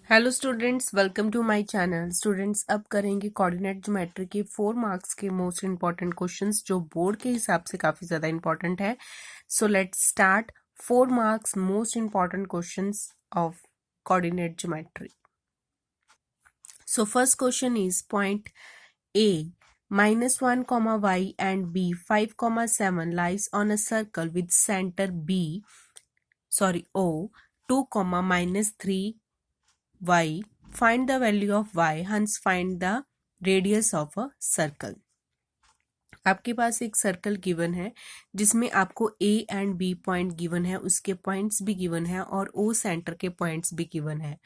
Hello students, welcome to my channel. Students, अब करेंगे coordinate geometry के 4 मार्क्स के मोस्ट इंपॉर्टेंट क्वेश्चंस जो बोर्ड के हिसाब से काफी ज्यादा इंपॉर्टेंट है। So let's start 4 marks most important questions of coordinate geometry. So first question is point A -1, y and B 5, 7 lies on a circle with center O 2, -3 y. Find the value of y, hence find the radius of a circle. आपके पास एक circle given है जिसमें आपको A and B point given है, उसके points भी given है और O सेंटर के पॉइंट्स भी गिवन है।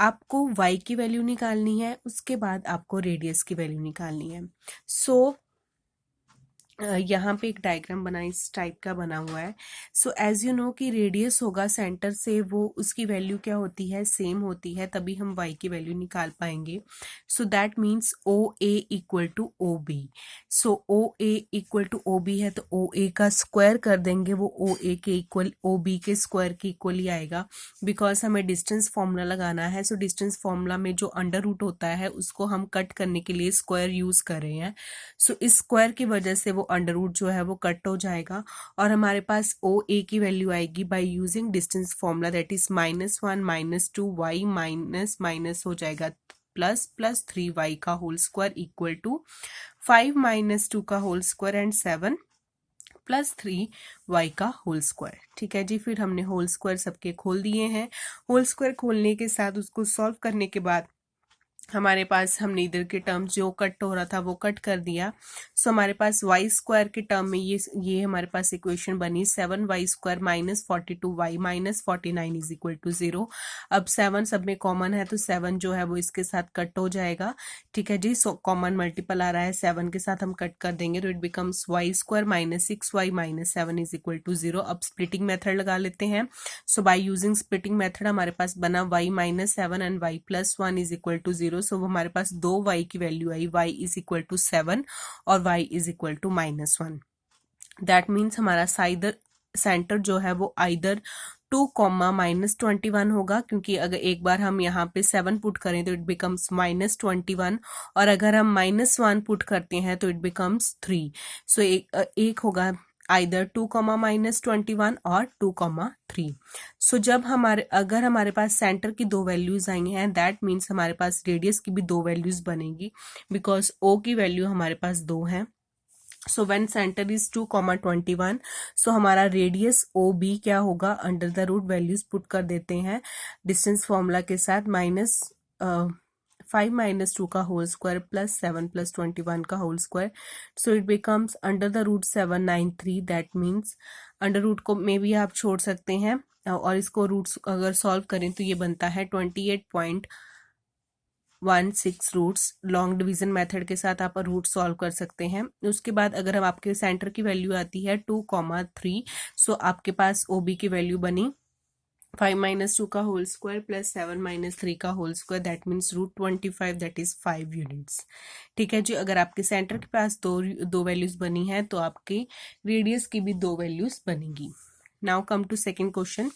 आपको y की वैल्यू निकालनी है, उसके बाद आपको रेडियस की वैल्यू निकालनी है। सो यहाँ पे एक डायग्राम बना इस टाइप का बना हुआ है। सो एज यू नो कि रेडियस होगा सेंटर से, वो उसकी वैल्यू क्या होती है, सेम होती है, तभी हम y की वैल्यू निकाल पाएंगे। So that means O A equal to O B. So O A equal to O B है तो ओ ए का स्क्वायर कर देंगे, वो ओ ए के इक्वल ओ बी के स्क्वायर के इक्वल ही आएगा। बिकॉज हमें डिस्टेंस फॉर्मूला लगाना है। सो डिस्टेंस फॉर्मूला में जो अंडर रूट होता है उसको हम कट करने के लिए स्क्वायर यूज कर रहे हैं। सो इस स्क्वायर की वजह से वो अंडर रूट जो है वो कट हो जाएगा और हमारे पास ओ ए की वैल्यू आएगी by using distance formula, that is -1 -2 y minus minus हो जाएगा प्लस 3 वाई का होल स्क्वायर इक्वल टू 5 -2 का होल स्क्वायर एंड 7 +3 y का होल स्क्वायर। ठीक है जी, फिर हमने होल स्क्वायर सबके खोल दिए हैं। होल स्क्वायर खोलने के साथ उसको सॉल्व करने के बाद हमारे पास हमने इधर के टर्म जो कट हो रहा था वो कट कर दिया। सो हमारे पास वाई स्क्वायर के टर्म में ये हमारे पास इक्वेशन बनी 7y² -42y -49 is equal to 0। अब 7 सब में कॉमन है तो 7 जो है वो इसके साथ कट हो जाएगा। ठीक है जी, सो कॉमन मल्टीपल आ रहा है, 7 के साथ हम कट कर देंगे तो it becomes y² -6y -7 is equal to 0। अब स्प्लिटिंग मेथड लगा लेते हैं। So by using splitting method हमारे पास बना y -7 and y +1 is equal to 0। सो हमारे पास दो y की वैल्यू आई, y इज इक्वल टू 7 और y is equal to -1। That means हमारा सेंटर जो है वो आइदर 2, -21 होगा, क्योंकि अगर एक बार हम यहाँ पे 7 पुट करें तो इट बिकम्स -21 और अगर हम -1 पुट करते हैं तो इट बिकम्स 3। सो एक होगा आइदर 2, -21 और 2, 3। सो जब अगर हमारे पास सेंटर की दो वैल्यूज आई हैं, दैट मीन्स हमारे पास रेडियस की भी दो वैल्यूज बनेगी, बिकॉज ओ की वैल्यू हमारे पास 2 है। So when centre is 2, 21, so हमारा रेडियस ओ बी क्या होगा, under the root values put कर देते हैं डिस्टेंस फॉर्मूला के साथ, -5 -2 का होल स्क्वायर +7 +21 का whole square. So it becomes under the root 793। That means under root को में भी आप छोड़ सकते हैं और इसको रूट्स अगर सॉल्व करें तो ये बनता है 28.16 रूट्स। लॉन्ग डिवीजन मेथड के साथ आप रूट सॉल्व कर सकते हैं। उसके बाद अगर हम आपके सेंटर की वैल्यू आती है 2, 3, सो आपके पास ओ बी की वैल्यू बनी 5 -2 का होल स्क्वायर +7 -3 का whole square, that means √25, that is 5 units. ठीक है जी, अगर आपके सेंटर के पास दो वैल्यूज बनी है तो आपके रेडियस की भी दो वैल्यूज बनेगी। Now come to second question.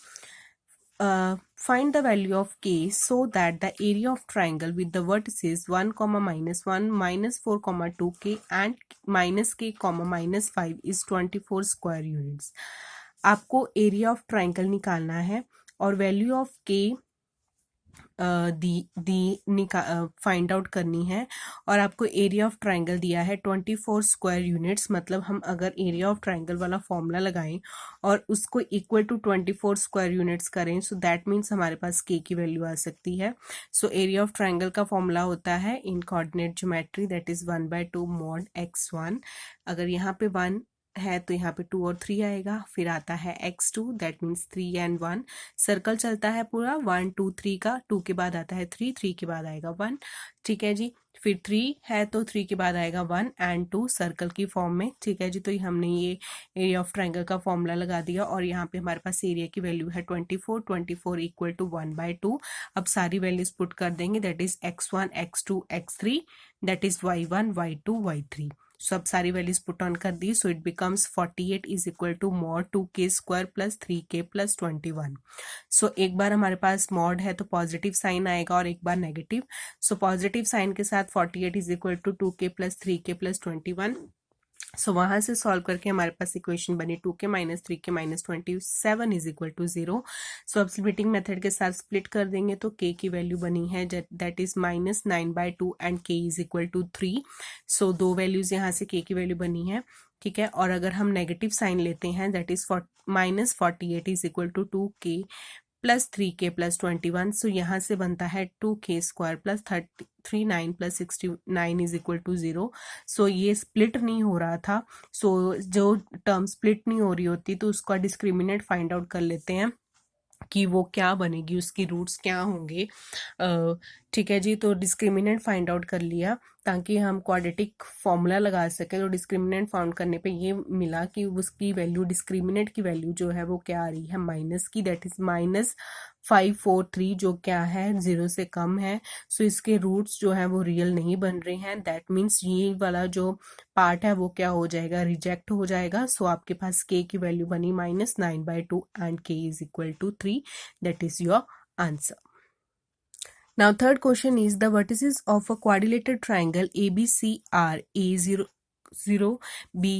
Find the value of k so that the area of triangle with the vertices 1, -1, -4, 2k and -k, -5 is 24 square units. आपको एरिया ऑफ ट्राइंगल निकालना है और वैल्यू ऑफ के find out करनी है और आपको area of triangle दिया है 24 स्क्वायर यूनिट्स। मतलब हम अगर एरिया ऑफ ट्राइंगल वाला फॉर्मूला लगाएं और उसको इक्वल टू 24 स्क्वायर यूनिट्स करें, सो दैट मीन्स हमारे पास के की वैल्यू आ सकती है। सो एरिया ऑफ ट्राइंगल का फॉर्मूला होता है इन coordinate geometry, that is 1/2 mod x1। अगर यहाँ पे 1 है तो यहाँ पे 2 और 3 आएगा, फिर आता है x2, that means 3 and 1। Circle चलता है पूरा 1 2 3 का, 2 के बाद आता है 3, 3 के बाद आएगा 1। ठीक है जी, फिर 3 है तो 3 के बाद आएगा 1 and 2 सर्कल की फॉर्म में। ठीक है जी, तो हमने ये एरिया ऑफ ट्राइंगल का फॉर्मूला लगा दिया और यहाँ पे हमारे पास एरिया की वैल्यू है 24 इक्वल टू 1/2। अब सारी वैल्यूज पुट कर देंगे, that is x1 x2 x3, that is y1 y2 y3। So अब सारी वैल्यूज पुट ऑन कर दी, so it becomes 48 is equal to mod 2k square plus 3k plus 21। सो एक बार हमारे पास मॉड है तो पॉजिटिव साइन आएगा और एक बार नेगेटिव। सो पॉजिटिव साइन के साथ 48 is equal to 2k plus 3k plus 21। So वहां से सॉल्व करके हमारे पास इक्वेशन बनी 2k minus 3k minus 27 is equal to 0। So अब स्प्लिटिंग मेथड के साथ स्प्लिट कर देंगे तो k की वैल्यू बनी है that is -9/2 and k is equal to 3। So दो वैल्यूज यहाँ से k की वैल्यू बनी है, ठीक है। और अगर हम नेगेटिव साइन लेते हैं that is -48 is equal to 2k plus 3k plus 21। So यहाँ से बनता है 2k square plus 39 plus 69 is equal to 0। So ये स्प्लिट नहीं हो रहा था, सो जो टर्म स्प्लिट नहीं हो रही होती तो उसका डिस्क्रिमिनेंट फाइंड आउट कर लेते हैं कि वो क्या बनेगी, उसकी रूट्स क्या होंगे, ठीक है जी। तो डिस्क्रिमिनेंट फाइंड आउट कर लिया ताकि हम क्वाड्रेटिक फॉर्मूला लगा सके। तो डिस्क्रिमिनेंट फाउंड करने पे ये मिला कि उसकी वैल्यू, डिस्क्रिमिनेंट की वैल्यू जो है वो क्या आ रही है, माइनस की, दैट इज -543, जो क्या है 0 से कम है। सो इसके रूट्स जो है वो रियल नहीं बन रहे हैं, दैट मीन्स ये वाला जो पार्ट है वो क्या हो जाएगा, रिजेक्ट हो जाएगा। सो आपके पास k की वैल्यू बनी -9/2 and k is equal to 3, that is your answer. Now third question is the vertices of a quadrilateral triangle ABC are A0 B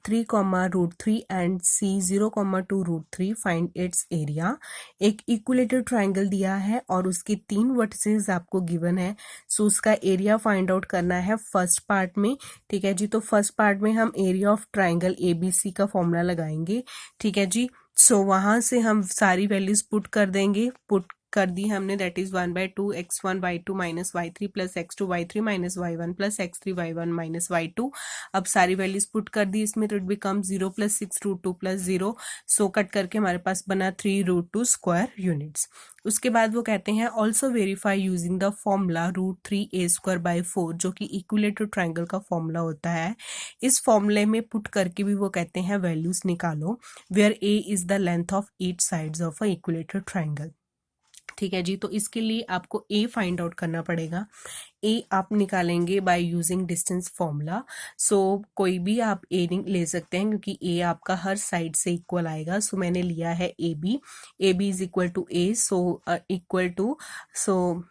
3, √3 and C 0, 2 √3, find its area। एक equilateral triangle दिया है और उसके 3 vertices आपको given है। सो उसका area find out करना है फर्स्ट पार्ट में, ठीक है जी। तो फर्स्ट पार्ट में हम एरिया ऑफ ट्राइंगल ABC का फॉर्मूला लगाएंगे, ठीक है जी। सो वहां से हम सारी वैल्यूज पुट कर देंगे, पुट कर दी हमने, that is 1/2 x1 y2 minus y3 plus x2 y3 minus y1 plus x3 y1 minus y2। अब सारी वैल्यूज पुट कर दी इसमें, तो it become 0 plus 6 √2 plus 0। So cut करके हमारे पास बना 3 √2 स्क्वायर यूनिट्स। उसके बाद वो कहते हैं also verify using the formula √3a²/4, जो कि इक्विलेटरल ट्राइंगल का फॉर्मूला होता है। इस फॉर्मूले में पुट करके भी वो कहते हैं वैल्यूज निकालो where a is the length of each sides of a equilateral triangle, ठीक है जी। तो इसके लिए आपको a फाइंड आउट करना पड़ेगा। a आप निकालेंगे बाय यूजिंग डिस्टेंस फॉर्मूला। सो कोई भी आप a ले सकते हैं क्योंकि a आपका हर साइड से इक्वल आएगा। सो मैंने लिया है ab is equal to a, so equal to, so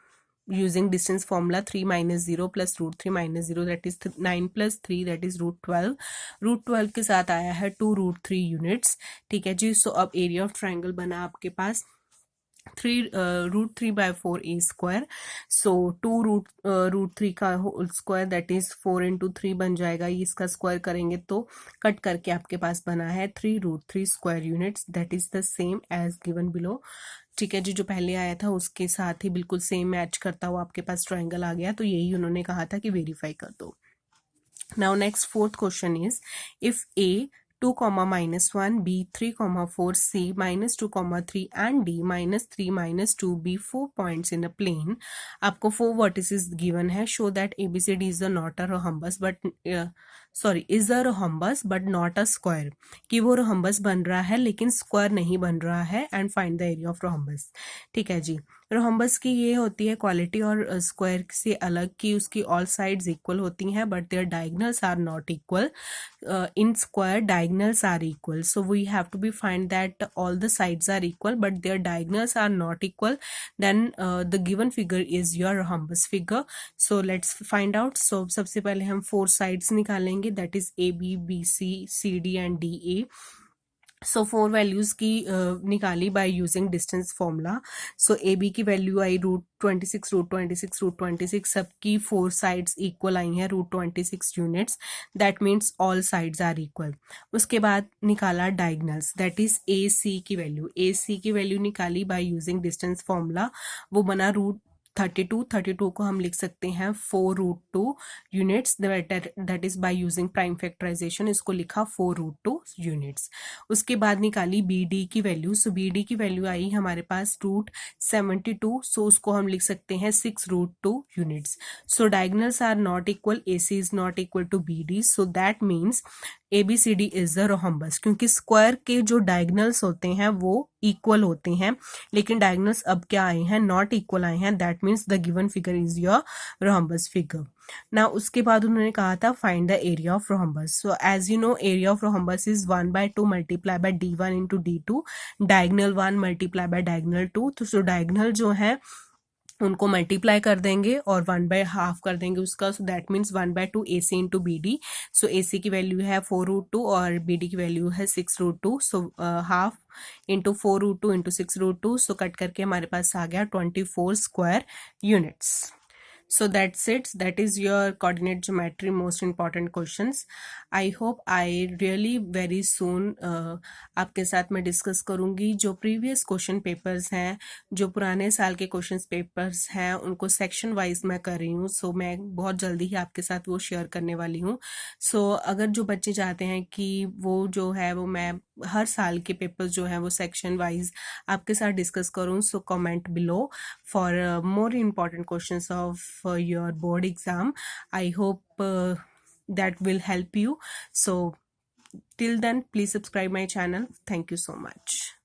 using distance formula 3 minus 0 plus √3 minus 0 that is 9 plus 3 that is √12। √12 के साथ आया है 2 √3 यूनिट्स, ठीक है जी। सो अब एरिया ऑफ ट्राइंगल बना आपके पास 3√3/4 a स्क्वायर। सो 2 √3 का whole square that is 4 into 3 बन जाएगा। ये इसका स्क्वायर करेंगे तो कट करके आपके पास बना है 3 √3 square units, that is the same as given below, ठीक है जी। जो पहले आया था उसके साथ ही बिल्कुल सेम मैच करता हुआ आपके पास ट्राइंगल आ गया, तो यही उन्होंने कहा था कि वेरीफाई कर दो। Now next fourth question is if a 2, -1 b 3, 4 c -2, 3 and d -3 -2 b 4 points in a plane। आपको 4 vertices given है। show that ABCD is not a rhombus but is a rhombus but not a square, कि वो rhombus बन रहा है लेकिन square नहीं बन रहा है, and find the area of rhombus, ठीक है जी। रोहम्बस की ये होती है क्वालिटी और स्क्वायर से अलग कि उसकी ऑल साइड्स इक्वल होती हैं but their diagonals are not equal. In square diagonals are equal, so we have to be find that all the sides are equal but their diagonals are not equal, then the given figure is your rhombus figure. So let's find out. So सबसे पहले हम 4 sides निकालेंगे, that is AB BC CD and DA। So 4 values की निकाली by using distance formula. So AB की value आई √26 √26 √26, सबकी 4 sides equal आई हैं √26 units, that means all sides are equal. उसके बाद निकाला डायगोनल्स, दैट इज AC की वैल्यू। AC की वैल्यू निकाली बाय यूजिंग डिस्टेंस फॉर्मूला, वो बना √32 को हम लिख सकते हैं 4 √2 units, that is by using prime factorization, इसको लिखा 4 √2 यूनिट्स। उसके बाद निकाली BD की वैल्यू। सो BD की वैल्यू आई हमारे पास √72, सो उसको हम लिख सकते हैं 6 √2 units. So diagonals are not equal, AC is not equal to BD, so that means ABCD is the rhombus, क्योंकि स्क्वायर के जो डायगोनल्स होते हैं वो इक्वल होते हैं लेकिन डायगोनल्स अब क्या आए हैं, नॉट इक्वल आए हैं, that means the given figure is your rhombus figure. ना उसके बाद उन्होंने कहा था find the area of rhombus. So as you know area of rhombus is 1/2 multiply by d1 into d2, diagonal 1 multiply by diagonal 2. तो सो diagonal जो है उनको मल्टीप्लाई कर देंगे और 1/2 कर देंगे उसका. सो that means 1/2 AC into BD. So AC की वैल्यू है 4√2 और BD की वैल्यू है 6√2. So half into 4√2 into 6√2. So cut करके हमारे पास आ गया 24 square units. So that's it. That is your coordinate geometry most important questions. I hope I really very soon आपके साथ मैं डिस्कस करूंगी जो प्रीवियस क्वेश्चन पेपर्स हैं, जो पुराने साल के क्वेश्चन पेपर्स हैं, उनको सेक्शन वाइज मैं कर रही हूँ. सो मैं बहुत जल्दी ही आपके साथ वो शेयर करने वाली हूँ. सो अगर जो बच्चे चाहते हैं कि वो जो है वो मैं हर साल के पेपर्स जो है वो सेक्शन वाइज आपके साथ डिस्कस करूँ, so comment below for more important questions of your board exam. I hope that will help you. So till then, please subscribe my channel. Thank you so much.